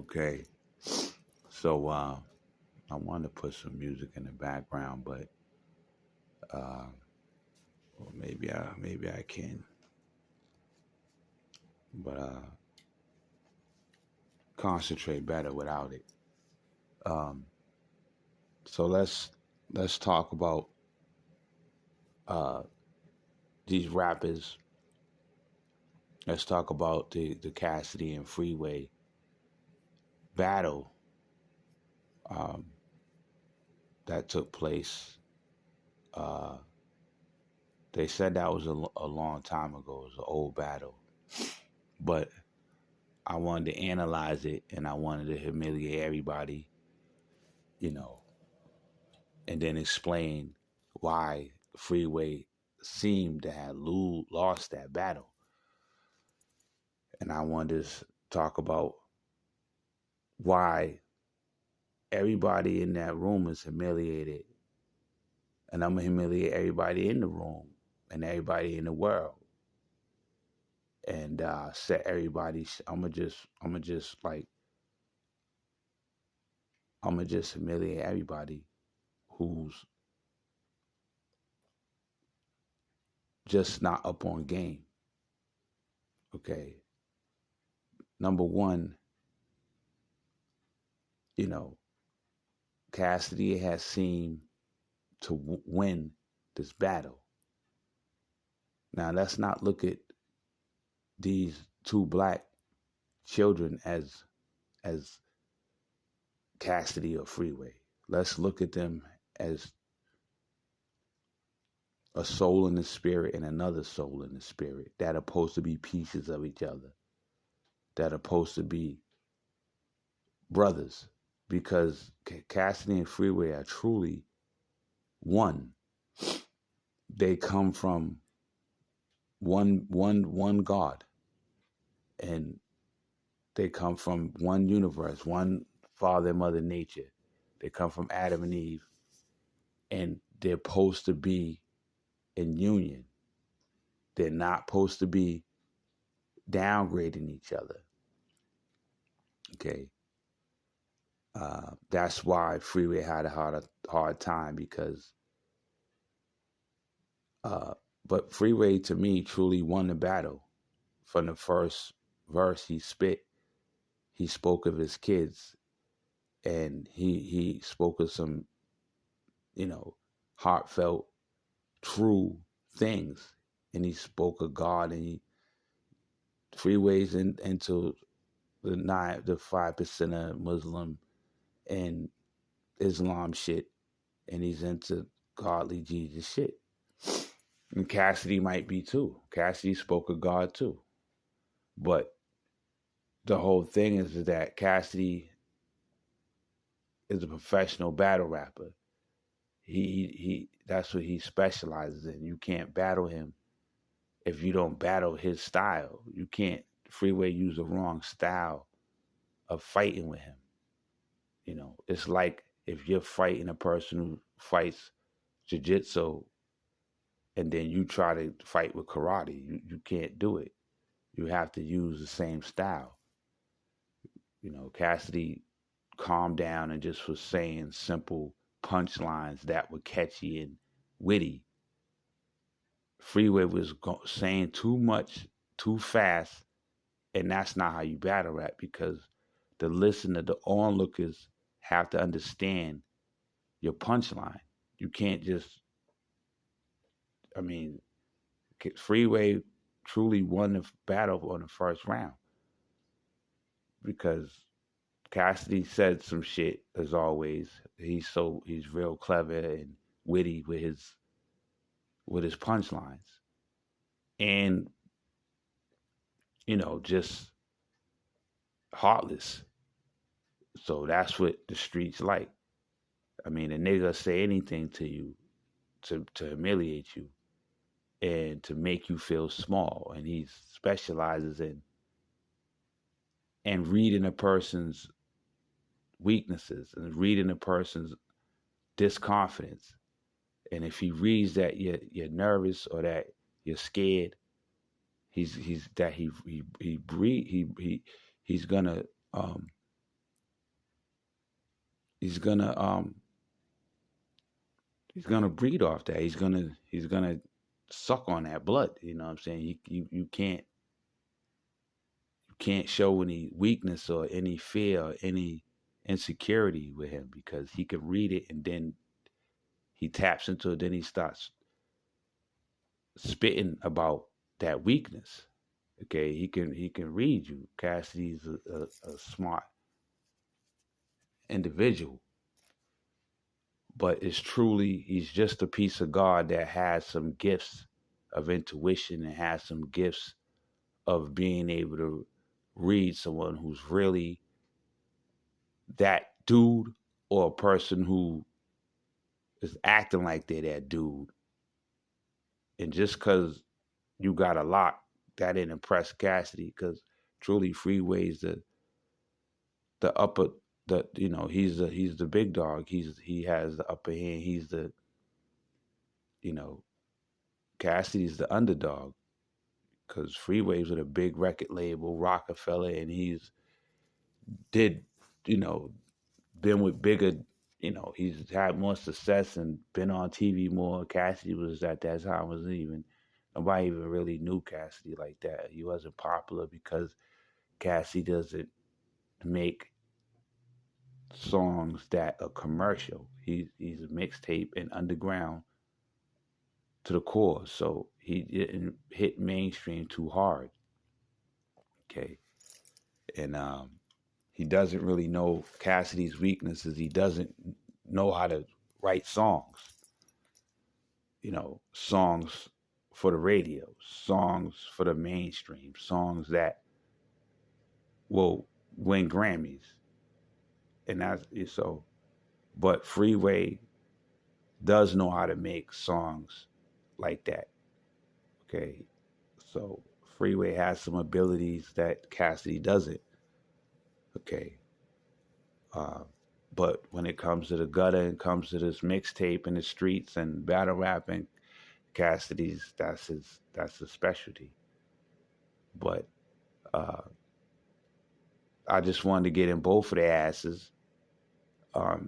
Okay, so I wanted to put some music in the background, but uh, well, maybe I can, but concentrate better without it. Um, so let's talk about uh, these rappers. Let's talk about the Cassidy and Freeway battle um, that took place. Uh, they said that was a long time ago. It was an old battle, but I wanted to analyze it and I wanted to humiliate everybody, you know, and then explain why Freeway seemed to have lost that battle. And I wanted to talk about why everybody in that room is humiliated. And I'm going to humiliate everybody in the room and everybody in the world. And set everybody, I'm going to just humiliate everybody who's just not up on game. Okay. Number one, you know, Cassidy has seemed to win this battle. Now, let's not look at these two black children as Cassidy or Freeway. Let's look at them as a soul in the spirit and another soul in the spirit that are supposed to be pieces of each other, that are supposed to be brothers, because Cassidy and Freeway are truly one. They come from one God, and they come from one universe, one Father and Mother Nature. They come from Adam and Eve, and they're supposed to be in union. They're not supposed to be downgrading each other. Okay, that's why Freeway had a hard time because, but Freeway to me truly won the battle. From the first verse he spit, he spoke of his kids, and he spoke of some, heartfelt, true things, and he spoke of God, and he Freeways into the 5% of Muslim and Islam shit, and he's into godly Jesus shit. And Cassidy might be too. Cassidy spoke of God too. But the whole thing is that Cassidy is a professional battle rapper. He that's what he specializes in. You can't battle him if you don't battle his style. You can't Freeway use the wrong style of fighting with him. It's like if you're fighting a person who fights jiu-jitsu and then you try to fight with karate. You can't do it. You have to use the same style. Cassidy calmed down and just was saying simple punchlines that were catchy and witty. Freeway was saying too much, too fast, and that's not how you battle rap, because the listener, the onlookers have to understand your punchline. You can't just, Freeway truly won the battle on the first round because Cassidy said some shit as always. He's real clever and witty with his punchlines. And just heartless. So that's what the streets like. A nigga say anything to you to humiliate you and to make you feel small. And he specializes in reading a person's weaknesses and reading a person's disconfidence. And if he reads that you're nervous or that you're scared, he's gonna he's gonna breed off that. He's gonna suck on that blood. You know what I'm saying? You can't show any weakness or any fear or any insecurity with him because he can read it and then he taps into it. Then he starts spitting about that weakness. Okay, he can read you. Cassidy's a smart individual, but it's truly he's just a piece of God that has some gifts of intuition and has some gifts of being able to read someone who's really that dude or a person who is acting like they're that dude. And just because you got a lot, that didn't impress Cassidy because truly Freeway's the upper he's the big dog. He has the upper hand. He's the you know Cassidy's the underdog because Freeway's with a big record label, Rockefeller, and he's did you know been with bigger, he's had more success and been on TV more. Cassidy was at that time was even nobody even really knew Cassidy like that. He wasn't popular because Cassidy doesn't make songs that are commercial. He's a mixtape and underground to the core, so he didn't hit mainstream too hard. Okay, and he doesn't really know Cassidy's weaknesses. He doesn't know how to write songs. Songs for the radio, songs for the mainstream, songs that will win Grammys. And that's so, but Freeway does know how to make songs like that. Okay. So Freeway has some abilities that Cassidy doesn't. Okay. Uh, but when it comes to the gutter and comes to this mixtape in the streets and battle rapping, Cassidy's that's his specialty. But I just wanted to get in both of their asses.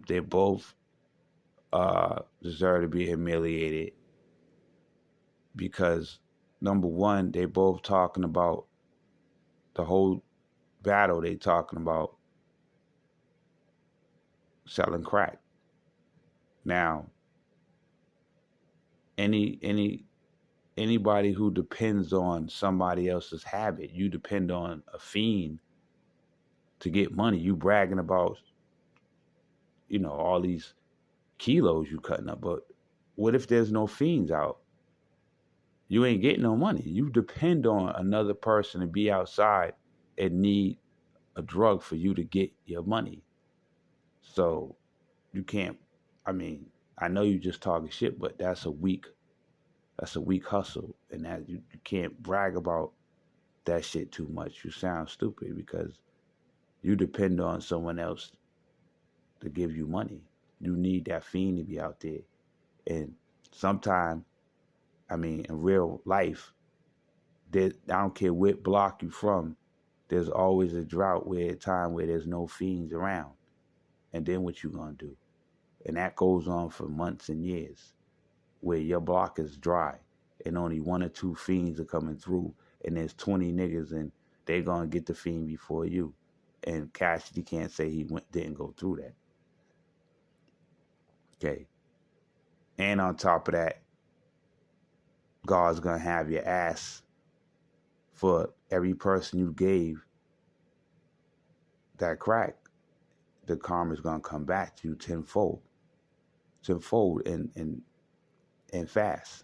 They both deserve to be humiliated because number one, they both talking about the whole battle. They talking about selling crack. Now, anybody who depends on somebody else's habit, you depend on a fiend to get money. You bragging about, all these kilos you cutting up, but what if there's no fiends out? You ain't getting no money. You depend on another person to be outside and need a drug for you to get your money. So you can't. I know you just talking shit, but that's a weak hustle, and that you can't brag about that shit too much. You sound stupid because you depend on someone else to give you money. You need that fiend to be out there, and sometimes, in real life, I don't care what block you from, there's always a drought time where there's no fiends around. And then what you gonna do? And that goes on for months and years, where your block is dry and only one or two fiends are coming through, and there's 20 niggas and they gonna get the fiend before you. And Cassidy can't say he didn't go through that. Okay. And on top of that, God's gonna have your ass for every person you gave that crack. The karma's gonna come back to you tenfold and fast.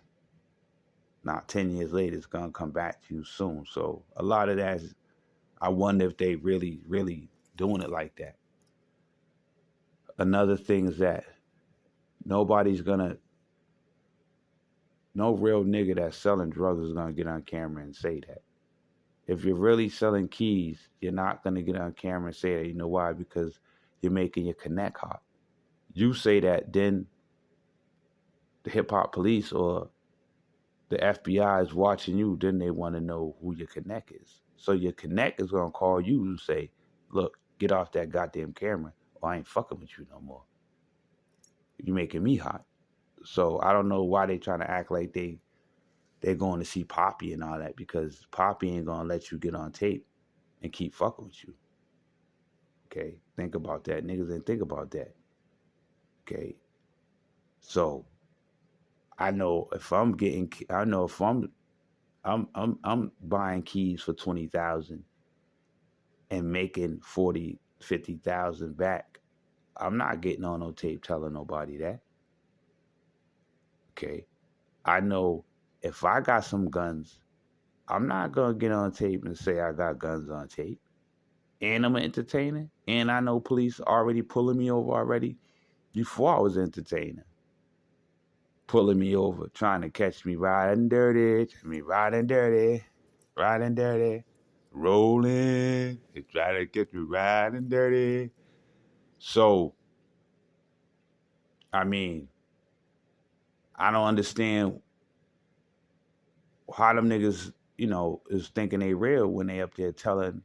Now, 10 years later, it's gonna come back to you soon. So a lot of that is, I wonder if they really, really doing it like that. Another thing is that no real nigga that's selling drugs is gonna get on camera and say that. If you're really selling keys, you're not gonna get on camera and say that. You know why? Because you're making your connect hot. You say that, then the hip hop police or the FBI is watching you, then they want to know who your connect is. So your connect is gonna call you and say, "Look, get off that goddamn camera, or I ain't fucking with you no more. You making me hot. So I don't know why they trying to act like they're going to see Poppy and all that, because Poppy ain't gonna let you get on tape and keep fucking with you. Okay, think about that. Niggas didn't think about that. Okay, so I know if I'm getting, I know if I'm buying keys for 20,000 and making 40, 50,000 back. I'm not getting on no tape telling nobody that. Okay, I know if I got some guns, I'm not gonna get on tape and say I got guns on tape. And I'm an entertainer, and I know police already pulling me over already before I was an entertainer. Pulling me over, trying to catch me riding dirty, riding dirty, rolling. They try to get me riding dirty. So, I mean, I don't understand how them niggas, is thinking they real when they up there telling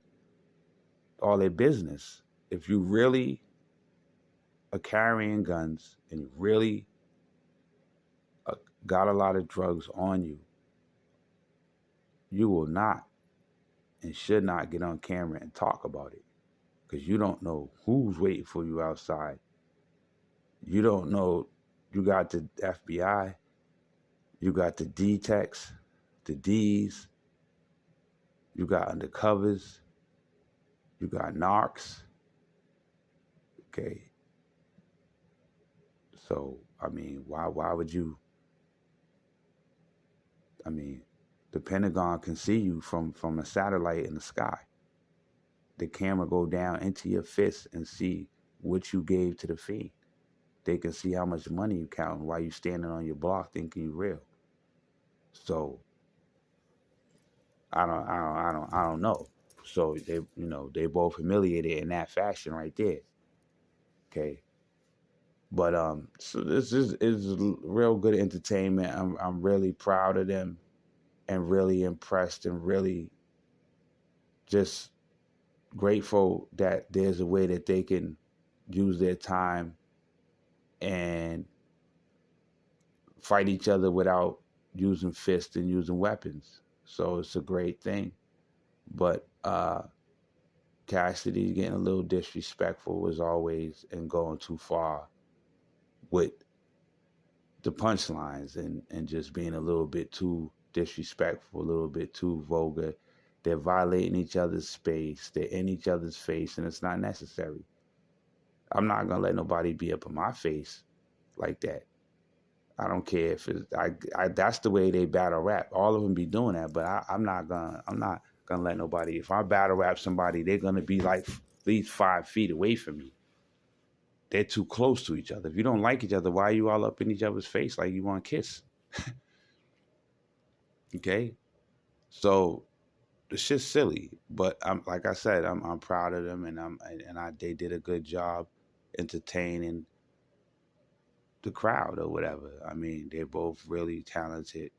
all their business. If you really are carrying guns and you really got a lot of drugs on you, you will not and should not get on camera and talk about it, because you don't know who's waiting for you outside. You don't know. You got the FBI, you got the D-Techs, the D's, you got undercovers, you got narcs. Okay. So, I mean, why would you? I mean, the Pentagon can see you from a satellite in the sky. The camera go down into your fist and see what you gave to the fiend. They can see how much money you counting while you standing on your block thinking you real. So I don't know. So they both humiliated in that fashion right there. Okay. But so this is real good entertainment. I'm really proud of them and really impressed and really just grateful that there's a way that they can use their time and fight each other without using fists and using weapons. So it's a great thing. But Cassidy's getting a little disrespectful as always and going too far with the punchlines and just being a little bit too disrespectful, a little bit too vulgar. They're violating each other's space. They're in each other's face, and it's not necessary. I'm not gonna let nobody be up in my face like that. I don't care if it's that's the way they battle rap. All of them be doing that, but I'm not gonna let nobody. If I battle rap somebody, they're gonna be like at least 5 feet away from me. They're too close to each other. If you don't like each other, why are you all up in each other's face like you want to kiss? Okay, so the shit's silly. But I'm like I said, I'm proud of them, and they did a good job entertaining the crowd or whatever. I mean, they're both really talented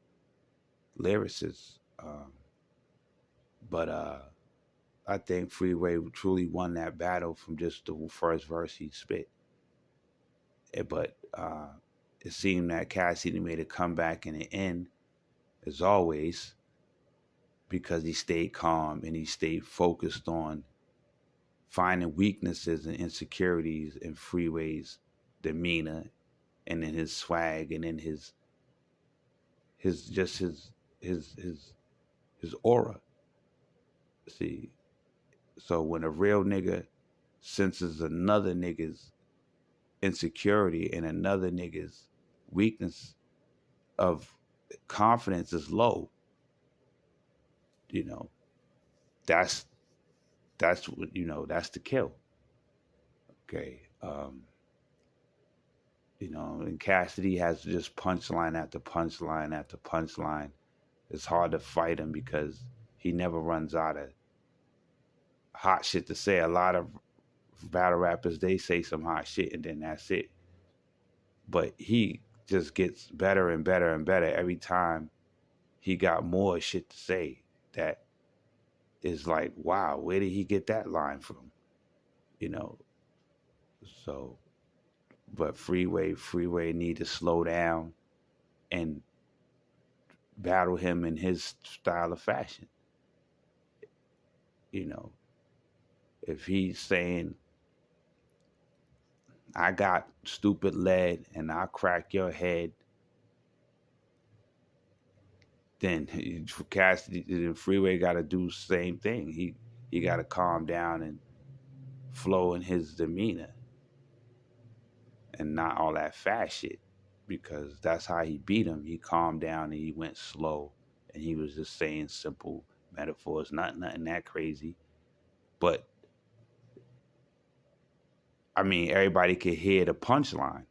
lyricists. But I think Freeway truly won that battle from just the first verse he spit. But it seemed that Cassidy made a comeback in the end, as always, because he stayed calm and he stayed focused on finding weaknesses and insecurities in Freeway's demeanor and in his swag and in his aura. See, so when a real nigga senses another nigga's insecurity and another nigga's weakness of confidence is low, that's what that's the kill. Okay. And Cassidy has just punchline after punchline after punchline. It's hard to fight him because he never runs out of hot shit to say. A lot of battle rappers, they say some hot shit and then that's it. But he just gets better and better and better every time. He got more shit to say that is like, wow, where did he get that line from? So, but Freeway need to slow down and battle him in his style of fashion. You know, if he's saying, I got stupid lead and I'll crack your head, then Cassidy, the Freeway got to do the same thing. He got to calm down and flow in his demeanor and not all that fast shit, because that's how he beat him. He calmed down and he went slow, and he was just saying simple metaphors, nothing that crazy. But I mean, everybody could hear the punchline.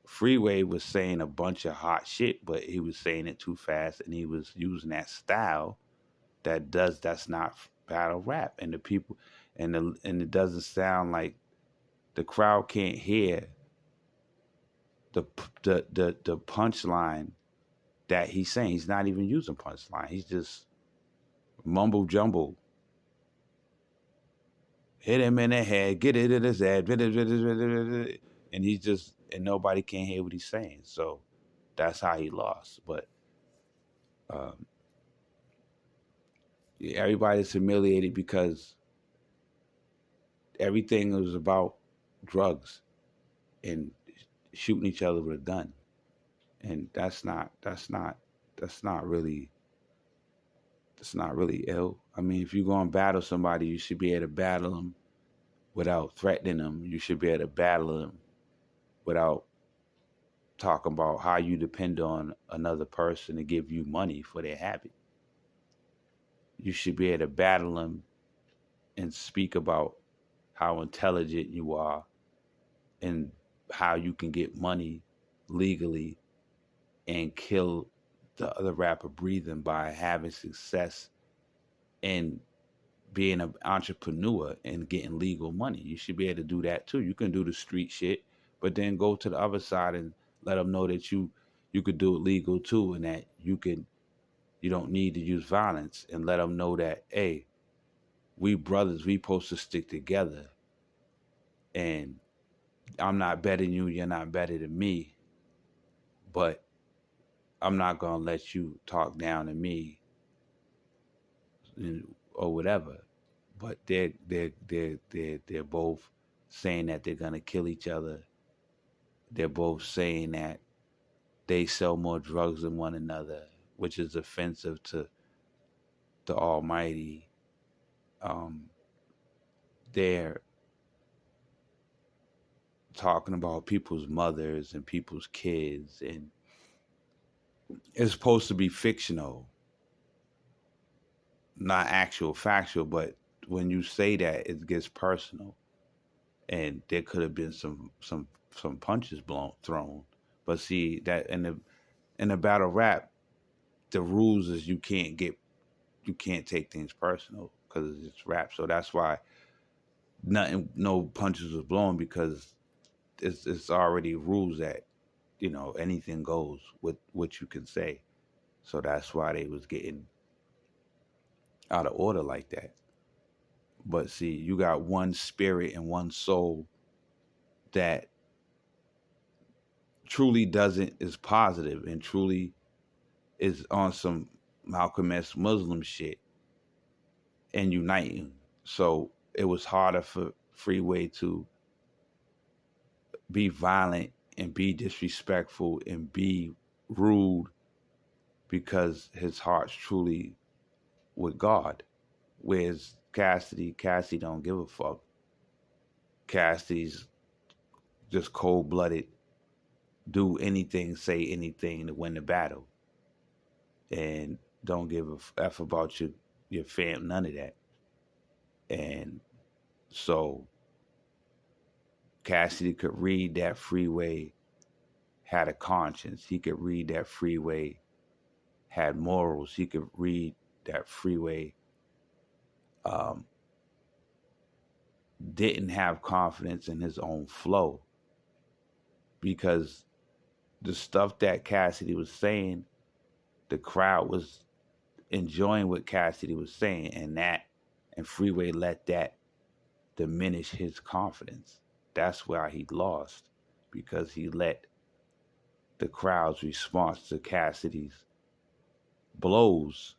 Freeway was saying a bunch of hot shit, but he was saying it too fast, and he was using that style that's not battle rap, and the people and it doesn't sound like the crowd can't hear the punchline that he's saying. He's not even using punchline. He's just mumble jumble. Hit him in the head, get it in his head, and he's just, and nobody can hear what he's saying. So that's how he lost. But everybody's humiliated because everything was about drugs and shooting each other with a gun, and that's not really ill. I mean, if you're going to battle somebody, you should be able to battle them without threatening them. You should be able to battle them without talking about how you depend on another person to give you money for their habit. You should be able to battle them and speak about how intelligent you are and how you can get money legally and kill the other rapper breathing by having success and being an entrepreneur and getting legal money. You should be able to do that too. You can do the street shit, but then go to the other side and let them know that you could do it legal too, and that you don't need to use violence, and let them know that, hey, we brothers, we supposed to stick together, and I'm not better than you, you're not better than me, but I'm not gonna let you talk down to me or whatever. But they're both saying that they're gonna kill each other. They're both saying that they sell more drugs than one another, which is offensive to the Almighty. They're talking about people's mothers and people's kids, and it's supposed to be fictional, not actual factual, but when you say that, it gets personal, and there could have been some punches thrown. But see, that in the battle rap, the rules is you can't take things personal because it's rap. So that's why no punches was blown, because it's already rules that, anything goes with what you can say. So that's why they was getting out of order like that. But see, you got one spirit and one soul that truly is positive and truly is on some Malcolm X Muslim shit and uniting. So it was harder for Freeway to be violent and be disrespectful and be rude, because his heart's truly with God. Whereas Cassidy don't give a fuck. Cassidy's just cold-blooded, do anything, say anything to win the battle, and don't give a f about your fam, none of that. And so Cassidy could read that Freeway had a conscience. He could read that Freeway had morals. He could read that Freeway didn't have confidence in his own flow, because the stuff that Cassidy was saying, the crowd was enjoying what Cassidy was saying, and Freeway let that diminish his confidence. That's why he lost, because he let the crowd's response to Cassidy's blows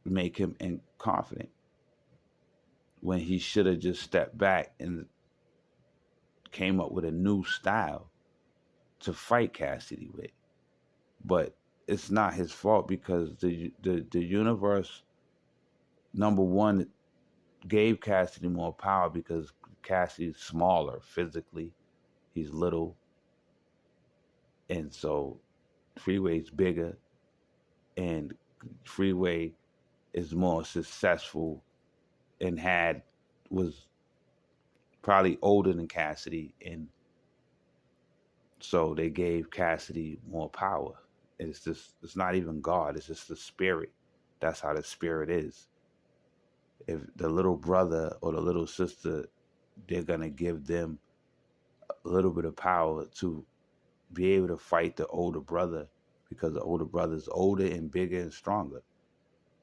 make him confident, when he should have just stepped back and came up with a new style to fight Cassidy with. But it's not his fault, because the universe, number one, gave Cassidy more power because Cassidy's smaller physically. He's little. And so Freeway's bigger, and Freeway is more successful and was probably older than Cassidy, and so they gave Cassidy more power. It's not even God, it's just the spirit. That's how the spirit is. If the little brother or the little sister, they're gonna give them a little bit of power to be able to fight the older brother, because the older brother's older and bigger and stronger.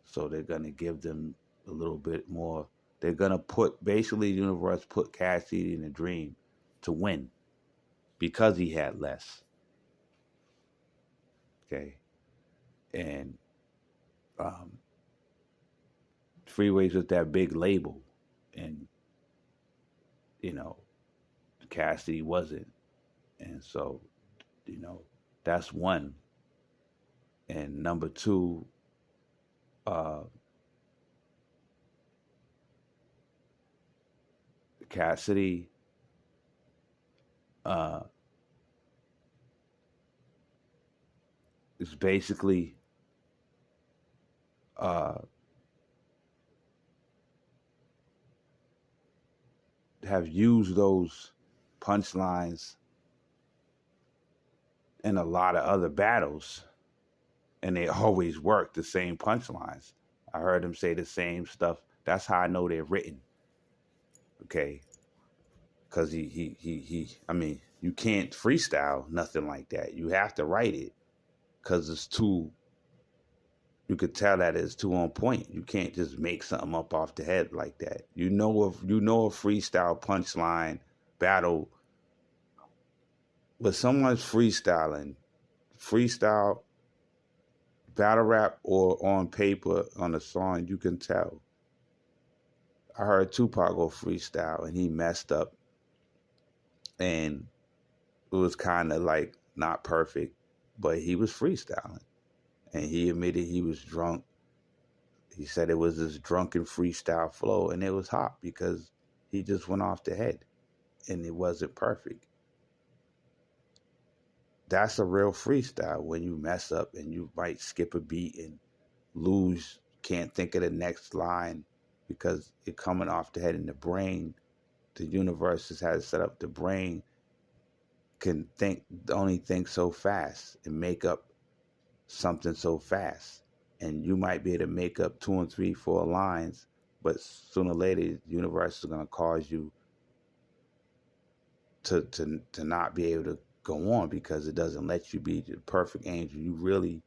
So they're gonna give them a little bit more. They're gonna basically the universe put Cassidy in a dream to win, because he had less. Okay. And Freeway's with that big label, and Cassidy wasn't. And so, that's one. And number two, Cassidy is basically have used those punchlines in a lot of other battles, and they always work the same punchlines. I heard him say the same stuff. That's how I know they're written. Okay. Because I mean, you can't freestyle nothing like that. You have to write it, because you could tell that it's too on point. You can't just make something up off the head like that. You know a freestyle punchline battle, but someone's freestyle battle rap, or on paper on a song, you can tell. I heard Tupac go freestyle and he messed up, and it was kind of like not perfect, but he was freestyling, and he admitted he was drunk. He said it was this drunken freestyle flow, and it was hot because he just went off the head, and it wasn't perfect. That's a real freestyle, when you mess up and you might skip a beat and lose, can't think of the next line because you're coming off the head. In the brain, the universe has had set up, the brain can only think so fast and make up something so fast. And you might be able to make up 2 and 3, 4 lines, but sooner or later, the universe is going to cause you to not be able to go on, because it doesn't let you be the perfect angel you really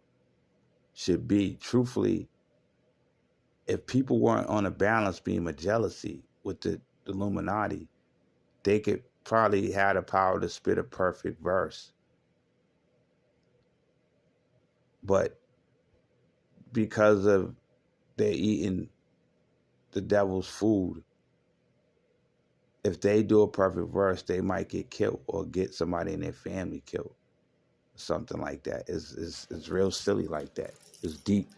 should be. Truthfully, if people weren't on a balance beam of jealousy with the Illuminati, they could probably have the power to spit a perfect verse. But because of they're eating the devil's food, if they do a perfect verse, they might get killed or get somebody in their family killed. Something like that. It's real silly like that. It's deep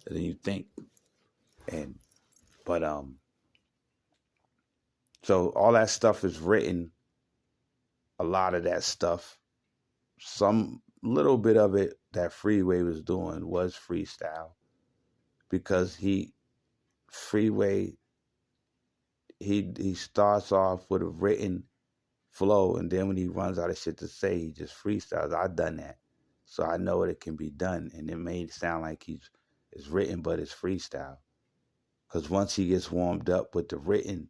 than you think. But so all that stuff is written. A lot of that stuff, some little bit of it that Freeway was doing was freestyle, because Freeway starts off with a written flow, and then when he runs out of shit to say, he just freestyles. I've done that, so I know it can be done, and it may sound like it's written, but it's freestyle. Because once he gets warmed up with the written,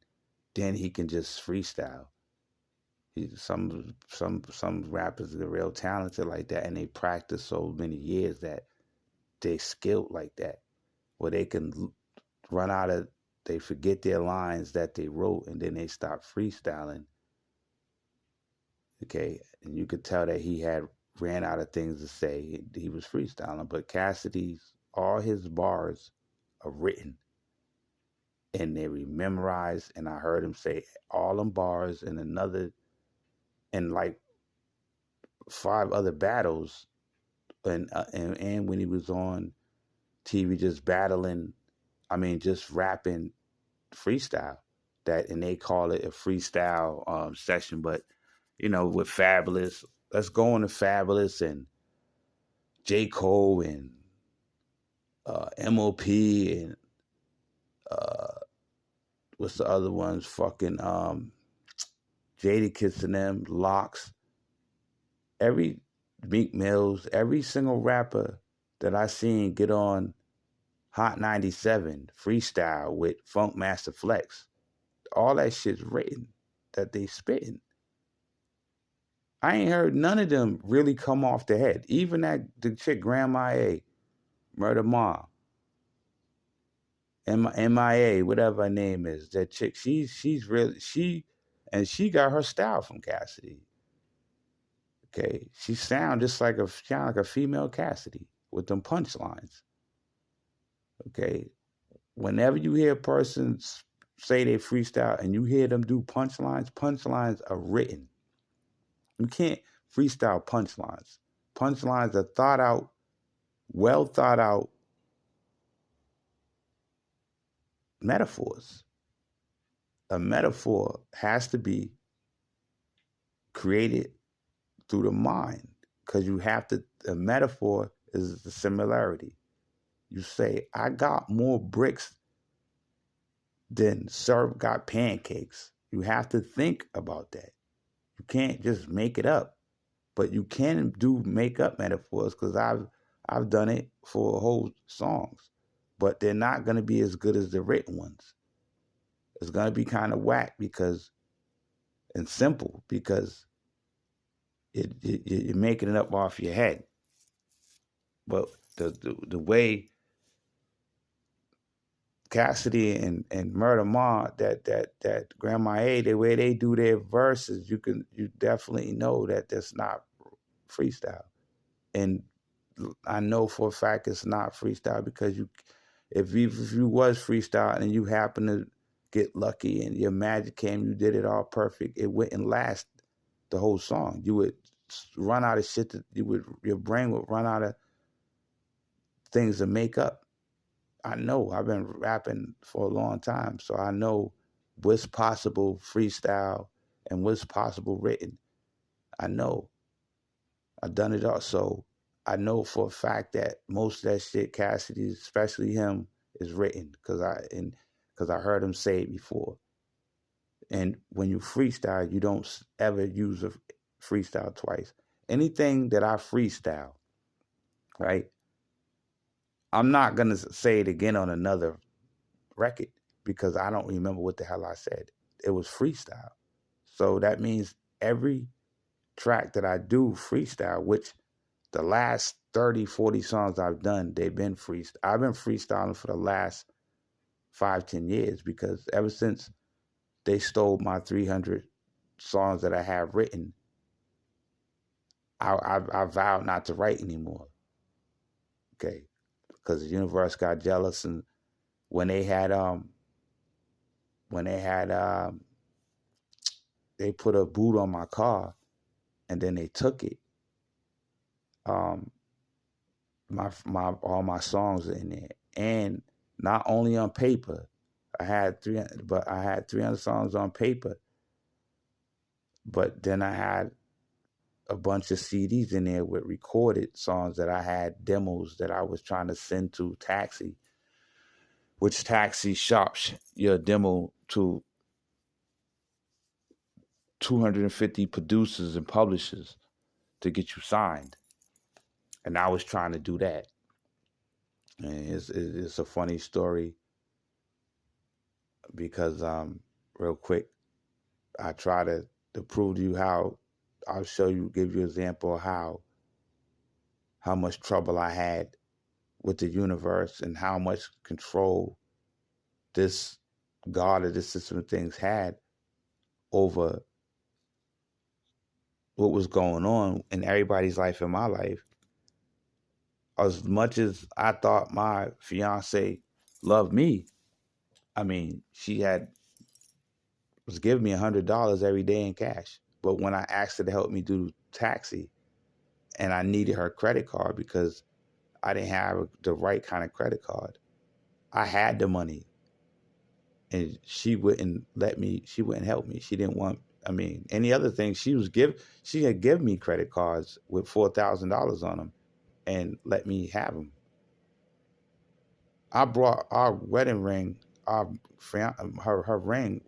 then he can just freestyle. Some rappers are real talented like that, and they practice so many years that they skilled like that, where they can run out of they forget their lines that they wrote, and then they stop freestyling. Okay, and you could tell that he had ran out of things to say. He was freestyling, but Cassidy's all his bars are written and they memorized. And I heard him say all them bars in another, and like 5 other battles, and when he was on TV just battling, I mean just rapping freestyle, that, and they call it a freestyle session. But with Fabulous, let's go on to Fabulous and J. Cole and MOP and what's the other ones? Fucking Jadakiss and them, Locks. Every Meek Mills, every single rapper that I seen get on Hot 97 freestyle with Funk Master Flex, all that shit's written that they spitting. I ain't heard none of them really come off the head. Even the chick Grandma A, Murder Ma, MIA, whatever her name is, that chick, she's really, she got her style from Cassidy. Okay, she sound like a female Cassidy with them punchlines. Okay, whenever you hear a person say they freestyle and you hear them do punchlines are written. You can't freestyle punchlines. Punchlines are thought out, well thought out metaphors. A metaphor has to be created through the mind, because you have to, a metaphor is the similarity. You say, I got more bricks than syrup got pancakes. You have to think about that. You can't just make it up, but you can make up metaphors, because I've done it for whole songs, but they're not going to be as good as the written ones. It's going to be kind of whack and simple, because you're making it up off your head. But the way Cassidy and Murder Ma, that Grandma A, the way they do their verses, you definitely know that that's not freestyle. And I know for a fact it's not freestyle, because if you was freestyle and you happen to get lucky and your magic came, you did it all perfect, it wouldn't last the whole song. You would run out of shit. Your brain would run out of things to make up. I know. I've been rapping for a long time, so I know what's possible freestyle and what's possible written. I know. I've done it all. So I know for a fact that most of that shit, Cassidy, especially him, is written, because I heard him say it before. And when you freestyle, you don't ever use a freestyle twice. Anything that I freestyle, right, I'm not going to say it again on another record, because I don't remember what the hell I said. It was freestyle. So that means every track that I do freestyle, which the last 30, 40 songs I've done, they've been freestyle. I've been freestyling for the last 5, 10 years, because ever since they stole my 300 songs that I have written, I vowed not to write anymore. Okay, because the universe got jealous, and when they they put a boot on my car, and then they took it. All my songs are in there, and not only on paper. I had 300 songs on paper, but then I had a bunch of CDs in there with recorded songs that I had, demos that I was trying to send to Taxi, which Taxi shops your demo to 250 producers and publishers to get you signed. And I was trying to do that. And it's a funny story, because real quick, I try to prove to you how, I'll give you an example of how much trouble I had with the universe, and how much control this guarded the system of things had over what was going on in everybody's life and my life. As much as I thought my fiance loved me, I mean, she was giving me $100 every day in cash. But when I asked her to help me do taxi, and I needed her credit card because I didn't have the right kind of credit card, I had the money, and she wouldn't let me. She wouldn't help me. She didn't want. I mean, any other thing she had given me credit cards with $4,000 on them, and let me have them. I brought our wedding ring, her ring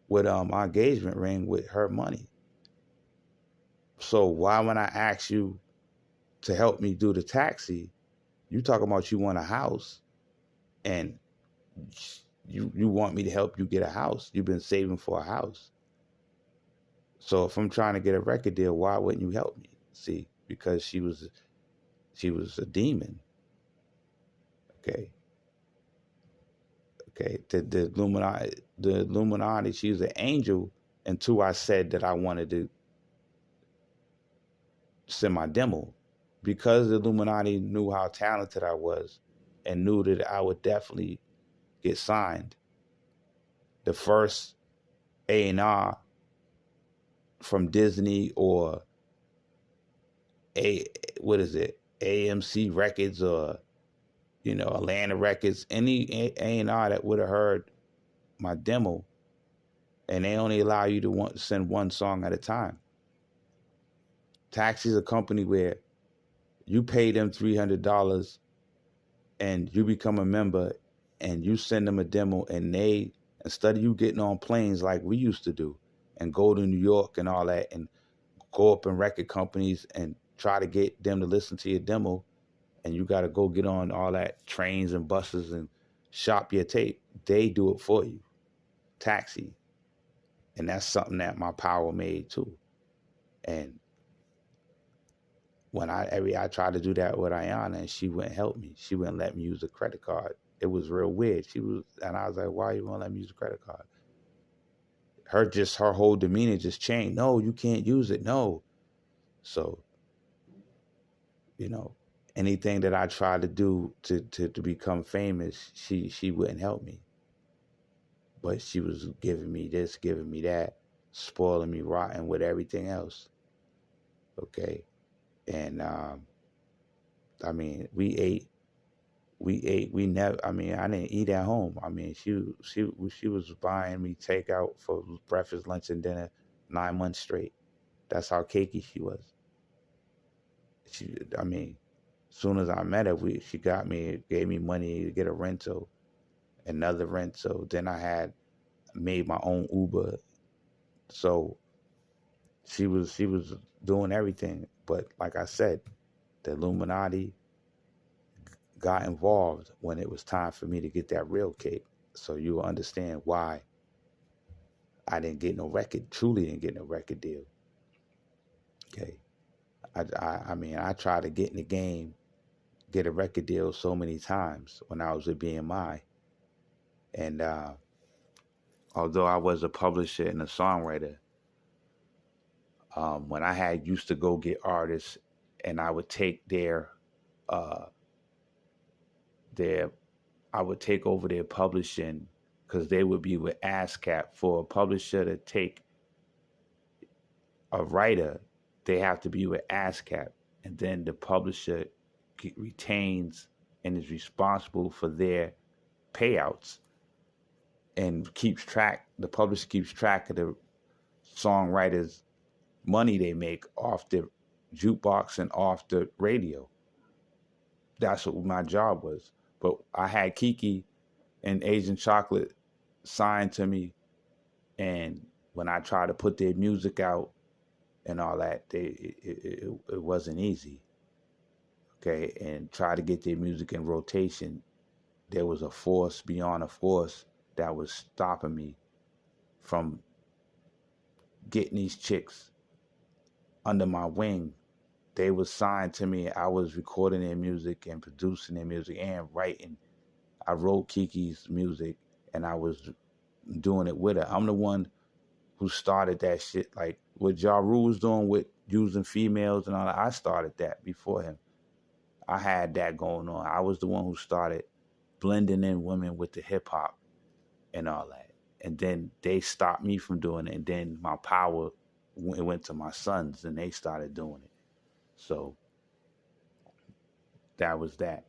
with our engagement ring with her money. So why when I ask you to help me do the taxi, you talking about you want a house, and you want me to help you get a house? You've been saving for a house. So if I'm trying to get a record deal, why wouldn't you help me? See, because she was a demon. Okay. Okay. The Illuminati, she was an angel until I said that I wanted to send my demo. Because the Illuminati knew how talented I was and knew that I would definitely get signed. The first A&R from Disney or AMC Records or Atlanta Records, any A&R that would have heard my demo, and they only allow you to send one song at a time. Taxi's a company where you pay them $300 and you become a member, and you send them a demo, and they, instead of you getting on planes like we used to do and go to New York and all that and go up in record companies and try to get them to listen to your demo, and you got to go get on all that trains and buses and shop your tape, they do it for you. Taxi. And that's something that my power made too. And when I tried to do that with Ayana, and she wouldn't help me. She wouldn't let me use a credit card. It was real weird. And I was like, why you won't let me use a credit card? Her whole demeanor just changed. No, you can't use it. No. So, anything that I tried to do to become famous, she wouldn't help me. But she was giving me this, giving me that, spoiling me rotten with everything else. Okay. And I mean, we never, I mean, I didn't eat at home. I mean, she was buying me takeout for breakfast, lunch, and dinner 9 months straight. That's how cakey she was. I mean, as soon as I met her, she gave me money to get a rental, another rental. Then I made my own Uber. So she was doing everything. But like I said, the Illuminati got involved when it was time for me to get that real cake. So you will understand why I truly didn't get no record deal. Okay. I tried to get in the game, get a record deal so many times when I was with BMI. And although I was a publisher and a songwriter, when I used to go get artists, and I would take I would take over their publishing, because they would be with ASCAP. For a publisher to take a writer, they have to be with ASCAP, and then the publisher retains and is responsible for their payouts and the publisher keeps track of the songwriters' money they make off the jukebox and off the radio. That's what my job was. But I had Kiki and Asian Chocolate signed to me, and when I tried to put their music out and all that, it wasn't easy. Okay, and try to get their music in rotation, there was a force beyond a force that was stopping me from getting these chicks under my wing. They was signed to me. I was recording their music and producing their music and writing. I wrote Kiki's music, and I was doing it with her. I'm the one who started that shit. Like what Ja Rule was doing with using females and all that, I started that before him. I had that going on. I was the one who started blending in women with the hip hop and all that. And then they stopped me from doing it. And then my power went to my sons and they started doing it. So that was that.